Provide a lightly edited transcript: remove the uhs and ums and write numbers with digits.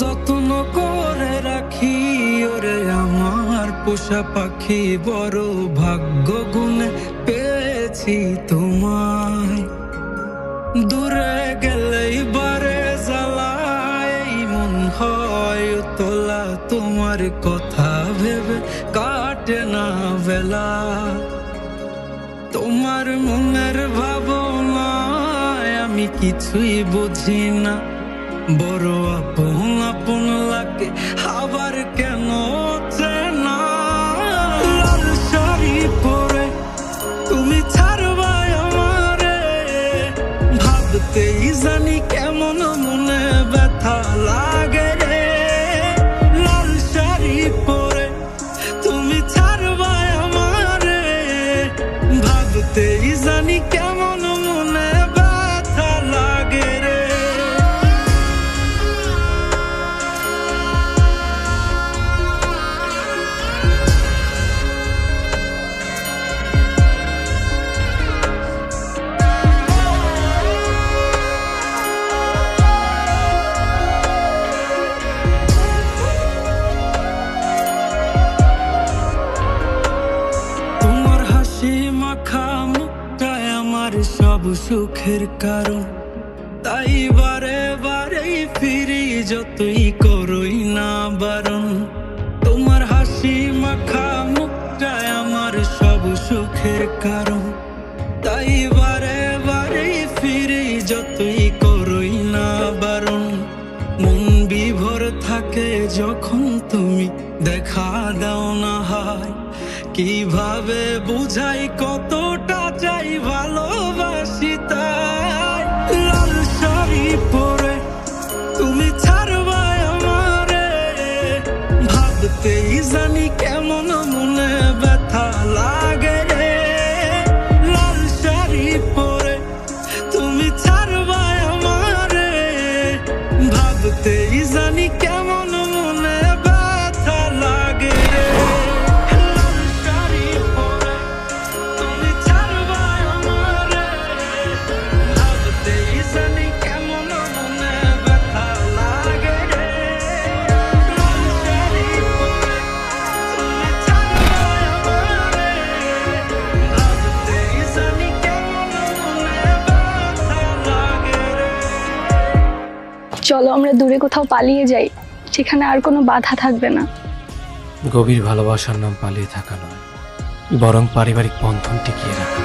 যত্ন করে রাখি ওরে আমার পোষা পাখি, বড় ভাগ্য গুণে পেয়েছি তোমায়। দূরে গেলেই বারে জ্বালায় মন হয় তোলা, তোমার কথা ভেবে কাটে না বেলা। তোমার মনের ভাবনায় আমি কিছুই বুঝি না, বড় আপন আপন লাগে আবার কেন চেনা। লাল শাড়ি পরে তুমি ছাড়বাই আমারে, ভাবতেই জানি কেমন মনে ব্যথা লাগে রে। লাল শাড়ি পরে তুমি ছাড়বাই আমারে, ভাবতেই জানি কেমন মনে ব্যথা লাগে রে। আমার সব সুখের কারণ, তাই বারে বারেই ফিরি যতই করই না বারণ। তোমার হাসি মাখা মুখটাই আমার সব সুখের কারণ, তাই বারে বারেই ফিরি যতই করই না বারণ। মন বিভোর থাকে যখন তুমি দেখা দাও না হয়, কিভাবে বুঝাই কতটা চাই ভালোবাসি তাই। লাল শাড়ি পরে তুমি ছাড়বাই আমারে, ভাবতেই জানি কেমন মনে ব্যথা লাগে রে। লাল শাড়ি পরে তুমি ছাড়বাই আমারে, ভাবতেই জানি কেমন মনে ব্যথা লাগে রে। চলো আমরা দূরে কোথাও পালিয়ে যাই, সেখানে আর কোনো বাধা থাকবে না। গভীর ভালোবাসার নাম পালিয়ে থাকা নয়, বরং পারিবারিক বন্ধন টিকিয়ে রাখা।